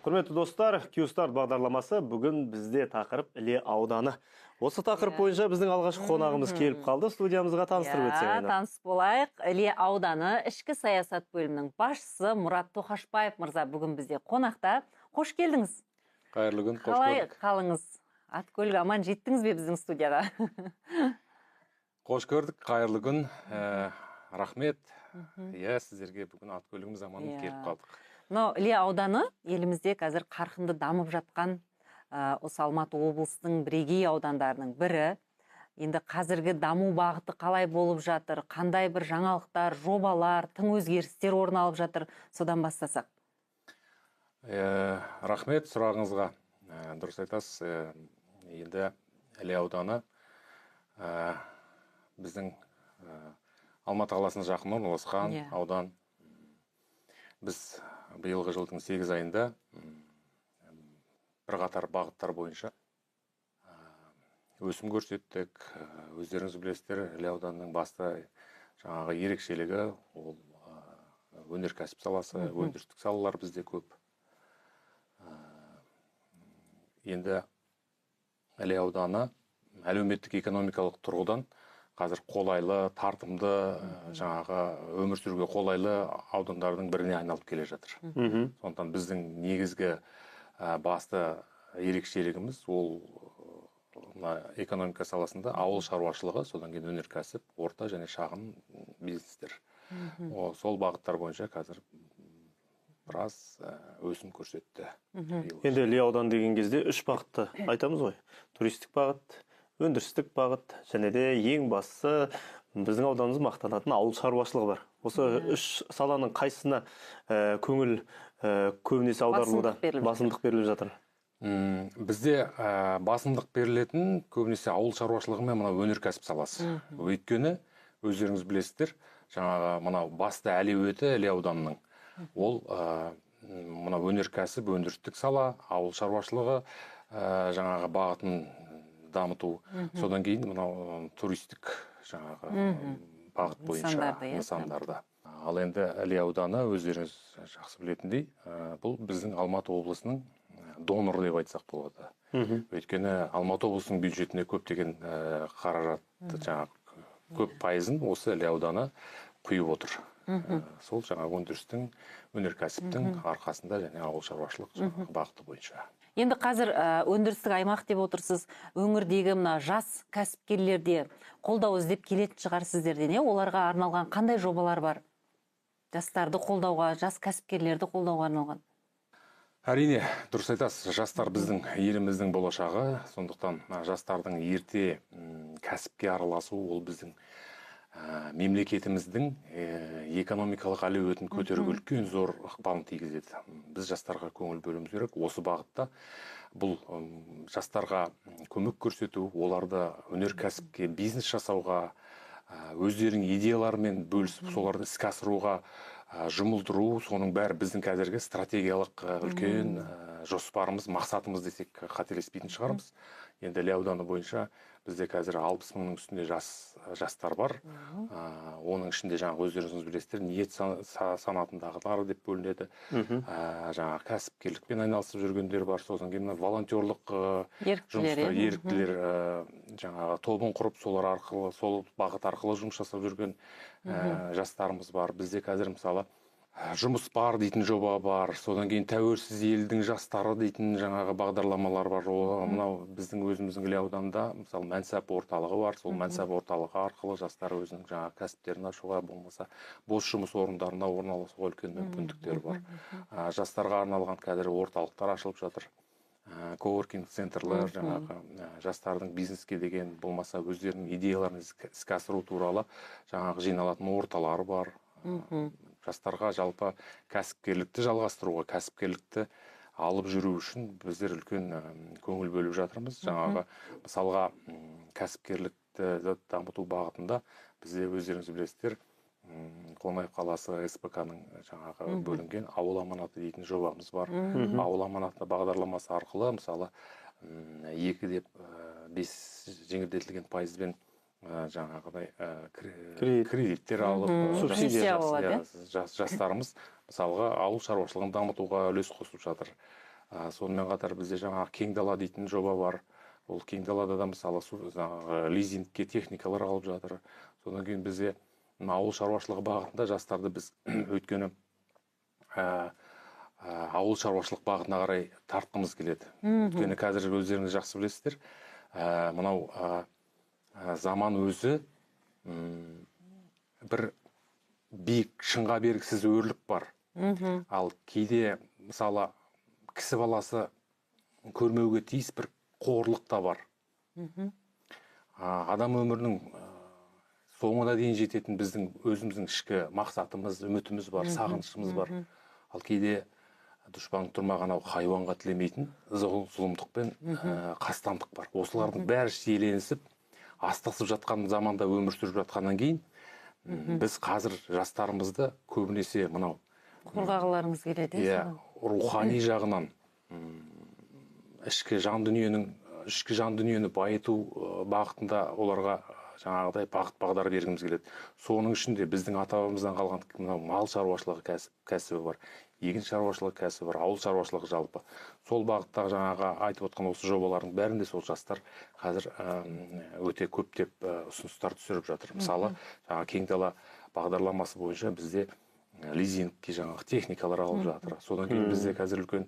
Құрметті достар, Q-Start бағдарламасы бүгін бізде тақырып Іле ауданы. Осы тақырып бойынша біздің алғашқы қонағымыз келіп қалды. Студиямызға таныстырып өтсең, Айнар. Таныс болайық. Іле ауданы ішкі саясат бөлімінің басшысы Мұрат Тоқашбаев мырза бүгін бізде қонақта. Қош келдіңіз. Қайырлы күн, қош Қалай көрдік. қалыңыз? Ат көлік аман жеттіңіз бе біздің студияға? Қош көрдік, қайырлы күн. Рахмет. Сіздерге бүгін ат көлігіміз аман келіп қалдық. Іле ауданы елімізде қазір қарқынды дамып жатқан осы Алматы облысының бірегей аудандарының бірі. Енді қазіргі даму бағыты қалай болып жатыр, қандай бір жаңалықтар, жобалар, тың өзгерістер орын алып жатыр, содан бастасақ. Рахмет сұрағыңызға. Дұрыс айтасыз. Енді Іле ауданы біздің Алматы қаласына жақын орналасқан аудан. Біз биылғы жылдың 8 айында бірқатар бағыттар бойынша өсім көрсеттік. Өздеріңіз білесіздер, Іле ауданының басты жаңағы ерекшелігі ол өнеркәсіп саласы, өндірістік салалар бізде көп. Енді Іле ауданы әлеуметтік экономикалық тұрғыдан қазір қолайлы, тартымды, жаңағы өмір сүруге қолайлы аудандардың біріне айналып келе жатыр. Сондықтан біздің негізгі басты ерекшелігіміз ол экономика саласында ауыл шаруашылығы, содан кейін өнеркәсіп, орта және шағын бизнестер. Сол бағыттар бойынша қазір біраз өсім көрсетті. Енді Іле ауданы деген кезде 3 бағытты айтамыз ғой. Туристік бағыт, өндірістік бағыт, және де ең бастысы біздің ауданымыз мақтанатын ауыл шаруашылығы бар. Осы 3 саланың қайсысына көңіл көбінесе аударылуда басымдық беріліп жатыр? Бізде басымдық берілетін көбінесе ауыл шаруашылығы мен мына өнеркәсіп саласы. Өйткені өздеріңіз білесіздер, жаңағы мына басты әлеуеті Іле ауданының. Ол мына өнеркәсіп, өндірістік сала, ауыл шаруашылығы жаңағы бағытын дамыту, содан кейін мынау туристік жаңағы бағыт бойынша нысандарда. Ал енді Іле ауданы өздеріңіз жақсы білетіндей, бұл біздің Алматы облысының донор деп айтсақ болады. Өйткені Алматы облысының бюджетіне көптеген қаражатты жаңағы көп пайызын осы Іле ауданы құйып отыр. Сол жаңағы өндірістің, өнеркәсіптің арқасында және ауыл шаруашылық бағыты бойынша. Енді қазір өндірістік аймақ деп отырсыз, өңірдегі мына жас кәсіпкерлерде қолдау іздеп келетін шығар сіздерден, оларға арналған қандай жобалар бар? Жастарды қолдауға, жас кәсіпкерлерді қолдауға арналған. Әрине, дұрыс айтасыз, жастар біздің еліміздің болашағы, сондықтан жастардың ерте кәсіпке араласу ол біздің мемлекетіміздің экономикалық әлеуетін көтеруге үлкен зор ықпалын тигізеді. Біз жастарға көңіл бөлуіміз керек. Осы бағытта бұл жастарға көмек көрсету, оларды өнеркәсіпке, бизнес жасауға, өздерінің идеяларымен бөлісіп, соларды іске асыруға жұмылдыру, соның бәрі біздің қазіргі стратегиялық үлкен жоспарымыз, мақсатымыз десек қателеспейтін шығармыз. Енді Іле ауданы бойынша бізде қазір 60 мыңның үстінде жастар бар. Оның ішінде жаңағы өздеріңіз білесіздер, ниет санатындағылар деп бөлінеді. Жаңағы кәсіпкерлікпен айналысып жүргендер бар. Содан кейін волонтерлық жұмыстар, еріктілер жаңағы тобын құрып, солар арқылы, сол бағыт арқылы жұмыс жасап жүрген жастарымыз бар. Бізде қазір мысалы жұмыс бар дейтін жоба бар, содан кейін тәуелсіз елдің жастары дейтін жаңағы бағдарламалар бар. Мынау біздің өзіміздің Іле ауданында мысалы Мәнсап орталығы бар. Сол Мәнсап орталығы арқылы жастар өзінің жаңағы кәсіптерін ашуға, болмаса бос жұмыс орындарына орналасуға үлкен мүмкіндіктер бар. Жастарға арналған қазір орталықтар ашылып жатыр. Коуоркинг центрлер, жаңағы жастардың бизнеске деген, болмаса өздерінің идеяларын іске асыру туралы жаңағы жиналатын орталары бар. Жастарға жалпы кәсіпкерлікті жалғастыруға, кәсіпкерлікті алып жүру үшін біздер үлкен көңіл бөліп жатырмыз. Жаңағы мысалға кәсіпкерлікті дамыту бағытында бізде өздеріңіз білесіздер, Қонаев қаласы СПК-ның жаңағы бөлінген ауыл аманаты дейтін жобамыз бар. Ауыл аманаты бағдарламасы арқылы мысалы 2,5 жеңілдетілген пайызбен жаңағыдай кредиттер алып, жастарымыз мысалға ауыл шаруашылығын дамытуға үлес қосып жатыр. Сонымен қатар бізде жаңағы кең дала дейтін жоба бар. Ол кең далада да мысалы лизингке техникалар алып жатыр. Содан кейін бізде ауыл шаруашылығы бағытында жастарды біз өйткені ауыл шаруашылық бағытына қарай тартқымыз келеді. Өйткені қазір өздеріңіз жақсы білесіздер, мынау заман өзі бір биік шыңға бергісіз өрлік бар. Ал кейде мысалы кісі баласы көрмеуге тиіс бір қорлық та бар. Адам өмірінің соңына дейін жететін біздің өзіміздің ішкі мақсатымыз, үмітіміз бар, сағынышымыз бар. Ал кейде дұшпан тұрмаған хайуанға тілемейтін зұлымдық пен қастандық бар. Осылардың бәрі шиеленісіп, астасып жатқан заманда өмір сүріп жатқаннан кейін, біз қазір жастарымызды көбінесе мынау қорғағыларыңыз келеді. Рухани жағынан ішкі жан дүниені байыту бағытында оларға жаңағыдай бағыт бағдар бергіміз келеді. Соның ішінде біздің ата-бабамыздан қалған мал шаруашылығы кәсібі бар, егін шаруашылығы кәсібі бар, ауыл шаруашылығы жалпы. Сол бағыттағы жаңағы айтып отқан осы жобалардың бәрінде сол жастар қазір өте көптеп ұсыныстар түсіріп жатыр. Мысалы, жаңағы кең дала бағдарламасы бойынша бізде лизингке жаңағы техникалар алып жатыр. Содан кейін бізде қазір үлкен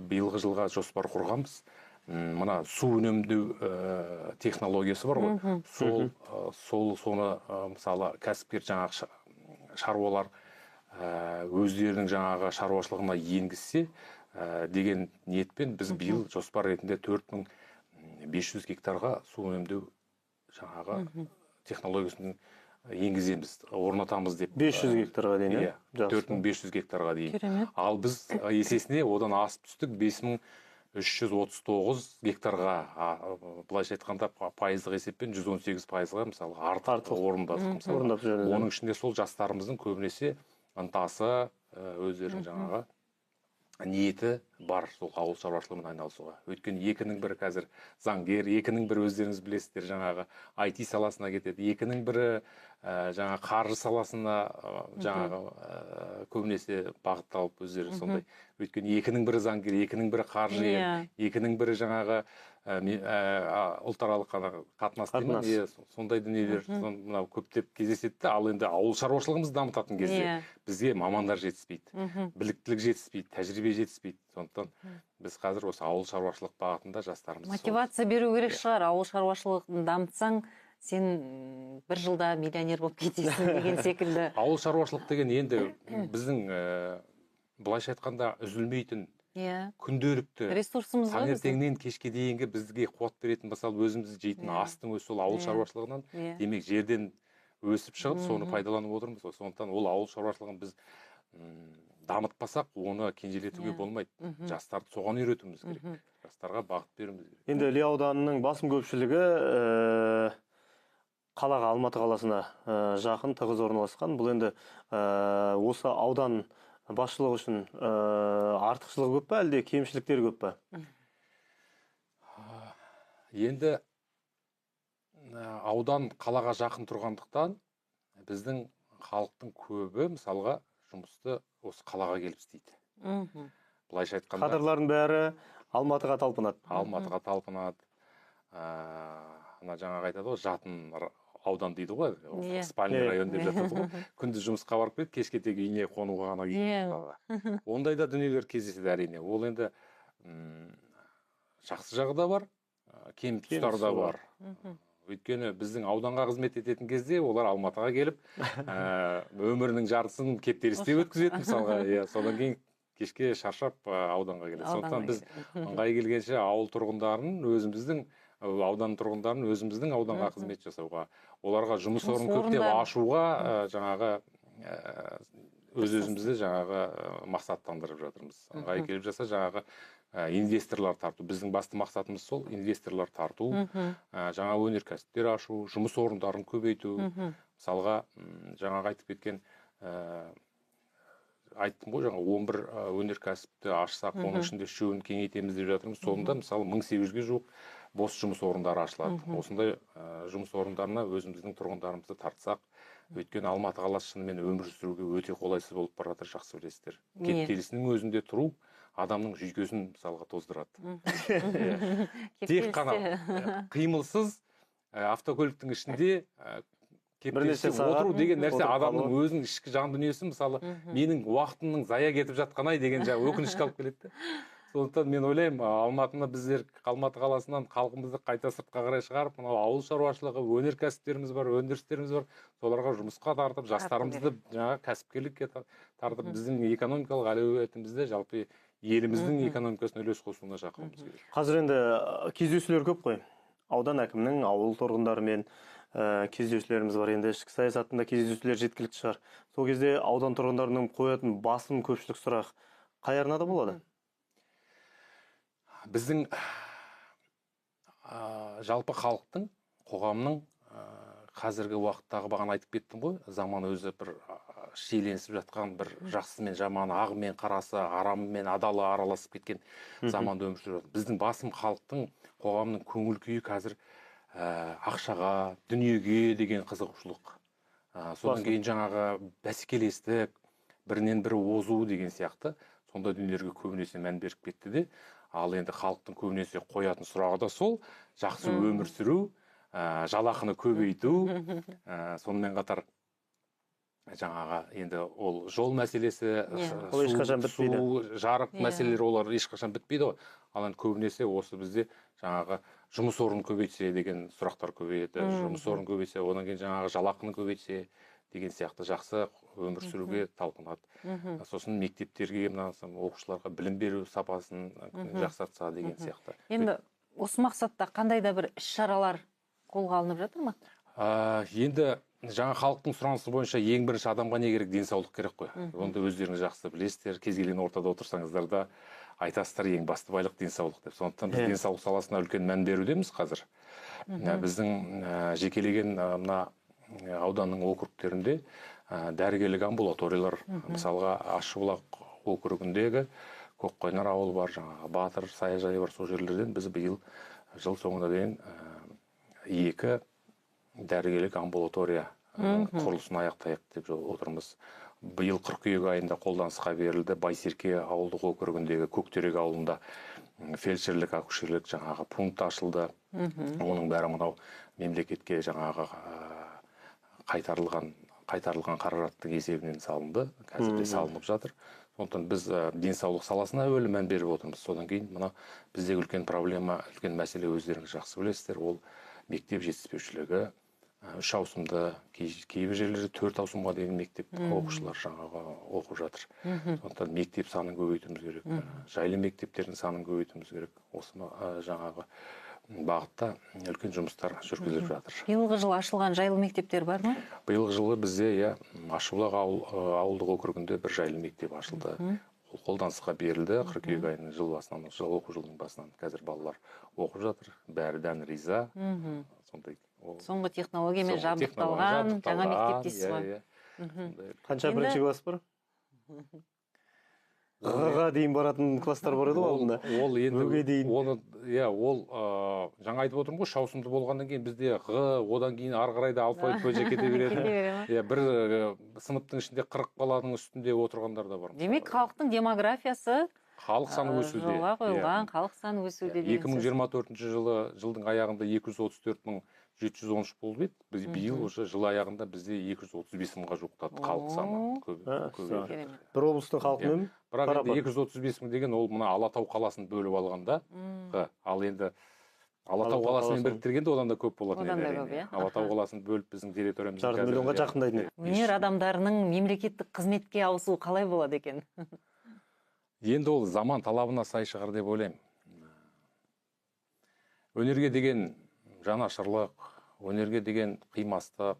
биылғы жылға жоспар құрғанбыз. Мына су үнемдеу технологиясы бар ғой. Соны мысалы кәсіпкер жаңағы шаруалар өздерінің жаңағы шаруашылығына енгізсе деген ниетпен біз биыл жоспар ретінде 4500 гектарға су үнемдеу жаңағы технологиясын енгіземіз, орнатамыз деп. 500 гектарға дейін, 4500 гектарға дейін. Ал біз есесіне одан асып түстік 5339 гектарға, былайша айтқанда пайыздық есеппен 118 пайызға мысалы артық орындадық. Оның ішінде сол жастарымыздың көбінесе ынтасы, өздерінің жаңағы ниеті бар сол ауыл шаруашылығымен айналысуға. Өйткені екінің бірі қазір заңгер, екінің бірі өздеріңіз білесіздер жаңағы IT саласына кетеді, екінің бірі жаңа қаржы саласына жаңағы көбінесе бағытталып өздері сондай. Өйткені екінің бірі заңгер, екінің бірі қаржыгер, екінің бірі жаңағы ұлтаралық қатынас сондай дүниелер мынау көптеп кездеседі. Ал енді ауыл шаруашылығымызды дамытатын кезде бізге мамандар жетіспейді, біліктілік жетіспейді, тәжірибе жетіспейді. Сондықтан біз қазір осы ауыл шаруашылық бағытында жастарымыз мотивация беру керек шығар. Ауыл шаруашылығын дамытсаң, сен бір жылда миллионер болып кетесің деген секілді. Ауыл шаруашылық деген енді біздің былайша айтқанда үзілмейтін күнделікті ресурсымыз ғой. Таңертеңнен кешке дейінгі бізге қуат беретін, мысалы өзіміз жейтін астың өзі сол ауыл шаруашылығынан, демек жерден өсіп шығып, соны пайдаланып отырмыз. Сондықтан ол ауыл шаруашылығын біз дамытпасақ, оны кенжелетуге болмайды. Жастарды соған үйретуіміз керек. Жастарға бағыт беруіміз керек. Енді Іле ауданының басым көпшілігі қалаға, Алматы қаласына жақын, тығыз орналасқан. Бұл енді осы аудан басшылығы үшін артықшылығы көп па, әлде кемшіліктері көп па? Енді аудан қалаға жақын тұрғандықтан біздің халықтың көбі мысалға жұмысты осы қалаға келіп істейді. Былайша айтқанда кадрлардың бәрі Алматыға талпынады. Алматыға талпынады. Ана жаңағы айтады ғой, жатын аудан дейді ғой, спальный район деп жатады ғой. Күндіз жұмысқа барып келеді, кешке тек үйіне қонуға ғана келеді. Ондай да дүниелер кездеседі әрине. Ол енді жақсы жағы да бар, кем тұстары да бар. Өйткені біздің ауданға қызмет ететін кезде олар Алматыға келіп, өмірінің жартысын кептелісте өткізеді мысалға. Содан кейін кешке шаршап ауданға келеді. Сондықтан біз ыңғай келгенше ауыл тұрғындарын өзіміздің аудан тұрғындарын өзіміздің ауданға қызмет жасауға, оларға жұмыс орнын көптеп ашуға жаңағы өз-өзімізді жаңағы мақсаттандырып жатырмыз. Ыңғай келіп жаса жаңағы инвесторлар тарту. Біздің басты мақсатымыз сол, инвесторлар тарту, жаңа өнеркәсіптер ашу, жұмыс орындарын көбейту. Мысалға жаңағы айтып кеткен айттым ғой, жаңа 11 өнеркәсіпті ашсақ, оның ішінде 3-ін кеңейтеміз деп жатырмыз. Сонда мысалы 1800-ге жуық бос жұмыс орындары ашылады. Осындай жұмыс орындарына өзіміздің тұрғындарымызды тартсақ, өйткені Алматы қаласы шынымен өмір сүруге өте қолайсыз болып бара жатыр, жақсы білесіздер. Кептелісінің өзінде тұру адамның жүйкесін мысалға тоздырады. Мгм. Тек қана Кептелісте. қимылсыз автокөліктің ішінде Бірнеше кептелісте сағат отыру деген нәрсе отырып адамның қалу. өзінің ішкі жан дүниесі, мысалы Мгм. менің уақытымның зая кетіп жатқан-ай деген жаңағы өкінішке алып келеді де. Сондықтан мен ойлаймын, Алматыны біздер Алматы қаласынан халқымызды қайта сыртқа қарай шығарып, мынау ауыл шаруашылығы, өнеркәсіптеріміз бар, өндірістеріміз бар, соларға жұмысқа тартып, жастарымызды жаңағы кәсіпкерлікке тартып, біздің экономикалық әлеуетімізді, жалпы еліміздің экономикасына үлес қосуына шақыруымыз керек. Қазір енді кездесулер көп қой. Аудан әкімінің ауыл тұрғындарымен кездесулеріміз бар. Енді ішкі саясатында кездесулер жеткілікті шығар. Сол кезде аудан тұрғындарының қоятын басым көпшілік сұрақ қай арнада болады? Біздің жалпы халықтың, қоғамның қазіргі уақыттағы, бағана айтып кеттім ғой, заман өзі бір шиеленісіп жатқан, бір жақсы мен жаманы, ағы мен қарасы, арамы мен адалы араласып кеткен заманда өмір сүріп жатыр. Біздің басым халықтың, қоғамның көңіл күйі қазір ақшаға, дүниеге деген қызығушылық. Содан кейін жаңағы бәсекелестік, бірінен бірі озу деген сияқты сондай дүниелерге көбінесе мән беріп кетті де. Ал енді халықтың көбінесе қоятын сұрағы да сол: жақсы өмір сүру, жалақыны көбейту, сонымен қатар жаңағы енді ол жол мәселесі, су, жарық мәселелері, олар ешқашан бітпейді ғой. Ал енді көбінесе осы бізде жаңағы жұмыс орнын көбейтсе деген сұрақтар көбейеді. Жұмыс орнын көбейтсе, одан кейін жаңағы жалақыны көбейтсе деген сияқты жақсы өмір сүруге талпынады. Сосын мектептерге, оқушыларға білім беру сапасын жақсартса деген сияқты. Енді осы мақсатта қандай да бір іс-шаралар қолға алынып жатыр ма? Енді жаңа халықтың сұранысы бойынша ең бірінші адамға не керек? Денсаулық керек қой. Онда өздеріңіз жақсы білесіздер, кез келген ортада отырсаңыздар да айтасыздар, ең басты байлық денсаулық деп. Сондықтан біз денсаулық саласына үлкен мән берудеміз қазір. Біздің жекелеген мына ауданның округтерінде дәрігерлік амбулаториялар, мысалға Ащыбұлақ округіндегі Көкқойнар ауылы бар, жаңағы Батыр саяжайы бар, сол жерлерден біз биыл жыл соңына дейін 2 дәрігерлік амбулатория құрылысын аяқтайық деп отырмыз. Биыл қыркүйек айында қолданысқа берілді. Байсерке ауылдық округіндегі Көктерек ауылында фельдшерлік, акушерлік жаңағы пункт ашылды. Оның бәрі мынау мемлекетке жаңағы қайтарылған қаражаттың есебінен салынды. Қазір де салынып жатыр. Сондықтан біз денсаулық саласына әуелі мән беріп отырмыз. Содан кейін мына біздегі үлкен проблема, үлкен мәселе, өздеріңіз жақсы білесіздер, ол мектеп жетіспеушілігі. 3 ауысымды, кейбір жерлерде 4 ауысымға дейін мектеп оқушылар жаңағы оқып жатыр. Сондықтан мектеп санын көбейтуіміз керек. Жайлы мектептердің санын көбейтуіміз керек. Осы жаңағы бағытта үлкен жұмыстар жүргізіліп жатыр. Биылғы жылы ашылған жайлы мектептер бар ма? Биылғы жылы бізде Ащыбұлақ ауылдық округінде бір жайлы мектеп ашылды. Ол қолданысқа берілді. Қыркүйек айының жыл басынан, жыл оқу жылының басынан қазір балалар оқып жатыр. Бәріден риза. Сондай соңғы технологиямен жабдықталған жаңа мектеп дейсіз ғой. Қанша бірінші класс бар? Ға дейін баратын класстар бар еді ғой алдында. Ол енді ол жаңа айтып отырмын ғой, 3 ауысымды болғаннан кейін бізде одан кейін ары қарай да алфавит бойынша кете береді. Бір сыныптың ішінде 40 баланың үстінде отырғандар да бар. Демек, халықтың демографиясы халық саны өсуде. Жолға қойылған, халық саны өсуде деген сөз. 2024 жылдың аяғында 234.713 болып еді. Біз биыл уже жыл аяғында бізде 235 мыңға жуықтады халық саны көбейді. Бір облыстың халқының бірақ енді 235 мың деген ол мына Алатау қаласын бөліп алғанда, ал енді Алатау қаласымен біріктіргенде одан да көп болатын еді. Алатау қаласын бөліп біздің территориямызды 1,5 миллионға жақындайтын еді. Өнер адамдарының мемлекеттік қызметке ауысуы қалай болады екен? Енді ол заман талабына сай шығар деп ойлаймын. Өнерге деген жанашырлық, өнерге деген қимастық,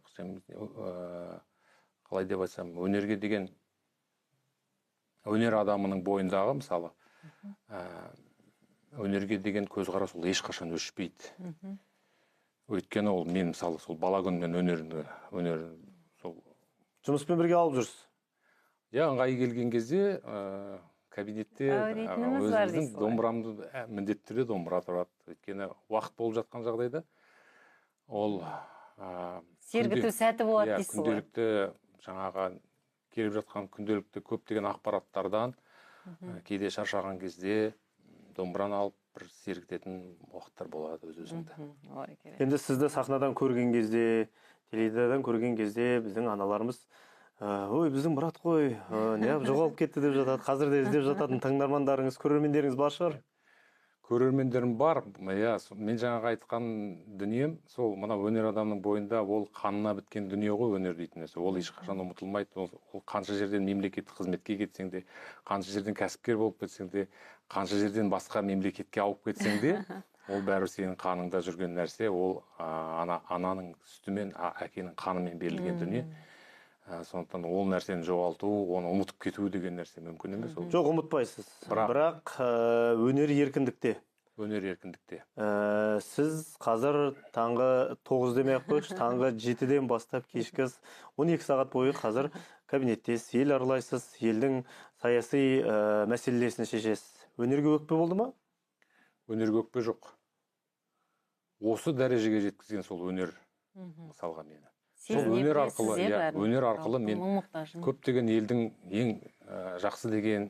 қалай деп айтсам, өнерге деген өнер адамының бойындағы, мысалы, өнерге деген көзқарас ол ешқашан өшпейді. Өйткені ол мен, мысалы, сол бала күнімнен өнер жұмыспен бірге алып жүрсіз? Ыңғайы келген кезде кабинетте өзіміздің домбырамды міндетті түрде домбыра тұрады. Өйткені уақыт болып жатқан жағдайда ол сергіту сәті болады дейсіз ғой. Күнделікті жаңағы келіп жатқан күнделікті көптеген ақпараттардан Кейде шаршаған кезде домбыраны алып бір сергітетін уақыттар болады өз-өзіңді. Ой, керек. Енді сізді сахнадан көрген кезде, теледидардан көрген кезде біздің аналарымыз ой, біздің Мұрат қой, неғып жоғалып кетті деп жатады. Қазір де іздеп жататын тыңдармандарыңыз, көрермендеріңіз бар шығар. Көрермендерім бар. Иә, мен жаңағы айтқан дүнием, сол мына өнер адамның бойында ол қанына біткен дүние ғой, өнер дейтін нәрсе. Ол ешқашан ұмытылмайды. Ол қанша жерден мемлекеттік қызметке кетсең де, қанша жерден кәсіпкер болып кетсең де, қанша жерден басқа мемлекетке ауып кетсең де, ол бәрі сенің қаныңда жүрген нәрсе. Ол ананың сүтімен, әкенің қанымен берілген дүние. Сондықтан ол нәрсені жоғалту, оны ұмытып кету деген нәрсе мүмкін емес. Жоқ, ұмытпайсыз. Бірақ өнер еркіндікте. Өнер еркіндікте. Сіз қазір таңғы 9 демей-ақ қойшы, таңғы 7-ден бастап кешкі 12 сағат бойы қазір кабинеттес, ел аралайсыз, елдің саяси мәселелесін шешесіз. Өнерге өкпе болды ма? Өнерге өкпе жоқ. Осы дәрежеге жеткізген сол өнер мысалға мені. Өнер арқылы мен көптеген елдің ең жақсы деген,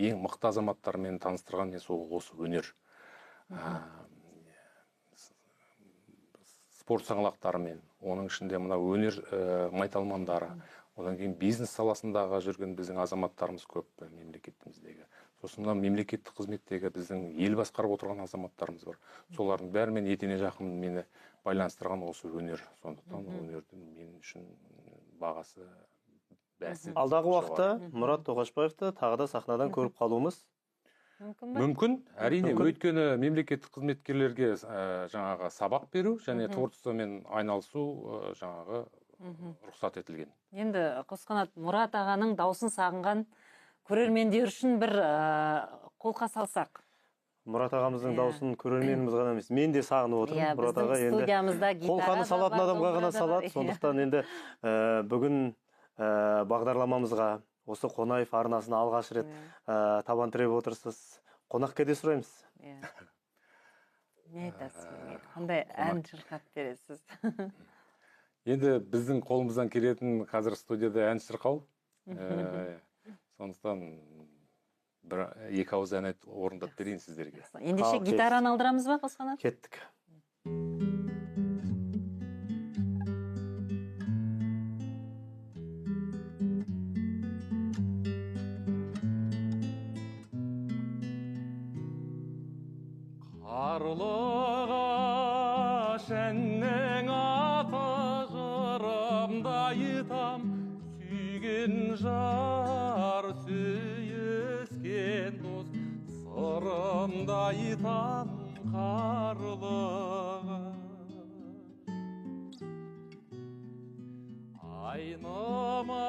ең мықты азаматтармен таныстырған мен сол осы өнер. Спорт саңлақтарымен, оның ішінде мына өнер майталмандары, одан кейін бизнес саласындағы жүрген біздің азаматтарымыз көп мемлекетіміздегі. Сосын мемлекеттік қызметтегі біздің ел басқарып отырған азаматтарымыз бар. Солардың бәрімен етене жақын мені байланыстырған осы өнер. Сондықтан өнердің мен үшін бағасы бәсі. Алдағы уақытта Мұрат Тоқашбаевты тағы да сахнадан көріп қалуымыз мүмкін, әрине. Өйткені мемлекеттік қызметкерлерге жаңағы сабақ беру және творчествомен айналысу жаңағы рұқсат етілген. Енді Қосқанат, Мұрат ағаның даусын сағынған көрермендер үшін бір қолқа салсақ. Мұрат ағамыздың даусын көрерменіміз ғана емес, мен де сағынып отырмын. Мұрат аға енді қолқаны салатын адамға ғана салады. Сондықтан енді бүгін бағдарламамызға осы Қонаев арнасына алғаш рет табан тіреп отырсыз. Қонақ кәде сұраймыз. Не айтасыз? Қандай ән шырқап бересіз? Енді біздің қолымыздан келетін қазір студияда ән шырқау. Сондықтан бір екі ауыз ән орындап берейін сіздерге. Ендеше гитараны алдырамыз ба, Қосқанат? Кеттік. Қарлығаш әннің аты жырымда айтам, сүйген жар сүйіскен дос, сырымда айтам қарлығаш. Айныма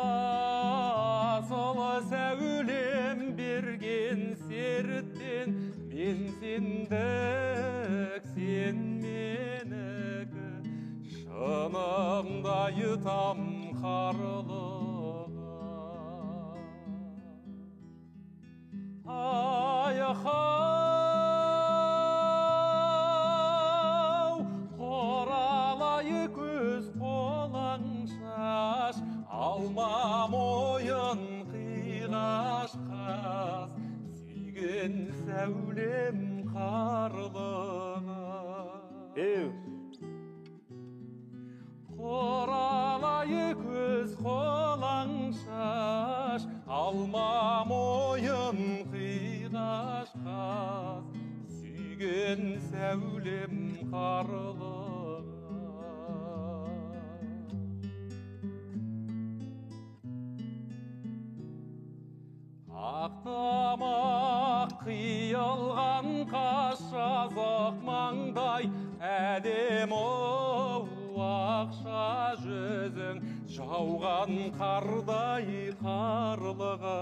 асыл сәулем берген серттен, мен сендік, сен менікі, шынымда айтам қарлығаш. Ай-хау, құралай көз қолаң шаш, алма мойын қиғаш қас, сүйген сәулем қарлығаш. Құралай көз қолаң шаш, алма мойын қиғаш қас, сүйген сәулем қарлығаш. Ақтамақ қиылған қас жазық маңдай, әдем-оу ақша жүзің, жауған қардай қарлығаш.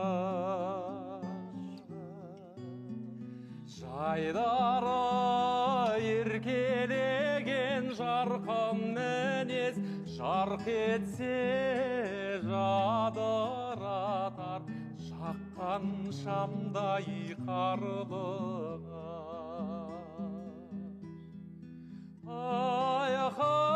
Жайдары еркелеген жарқын мінез, жарқ етсе жадыратар, жаққан шамдай қарлығаш. Ай-хау,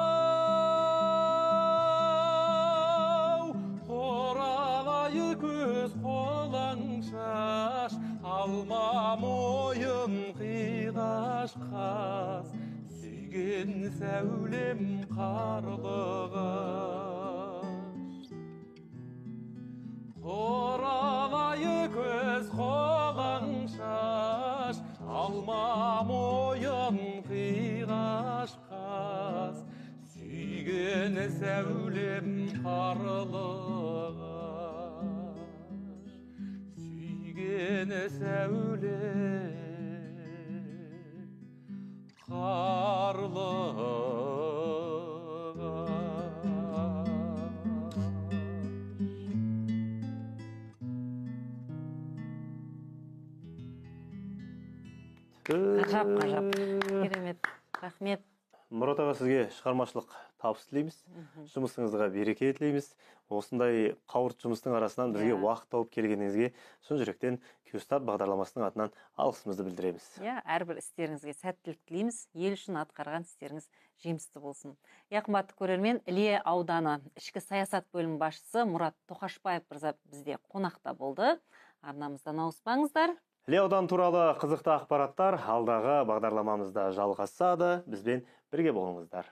құралай көз қолаң шаш, қиғаш, алма мойын қиғаш қас, сүйген сәулем қарлығаш. Қоралайы көз қолаң шаш, алма мойын қиғаш қас, сүйген сәулем қарлығаш, сүйген сәулем Ғажап, ғажап. Керемет. Рахмет. Мұрат аға, сізге шығармашылық табыс тілейміз. Жұмысыңызға береке тілейміз. Осындай қауырт жұмыстың арасынан бізге уақыт тауып келгеніңізге шын жүректен Кюстар бағдарламасының атынан алғысымызды білдіреміз. Әрбір істеріңізге сәттілік тілейміз. Ел үшін атқарған істеріңіз жемісті болсын. Қымбатты көрермен, Іле ауданы ішкі саясат бөлімі басшысы Мұрат Тоқашбаев мырза бізде қонақта болды. Арнамыздан ауыспаңыздар. Іле ауданы туралы қызықты ақпараттар алдағы бағдарламамызда жалғасады. Бізбен бірге болыңыздар.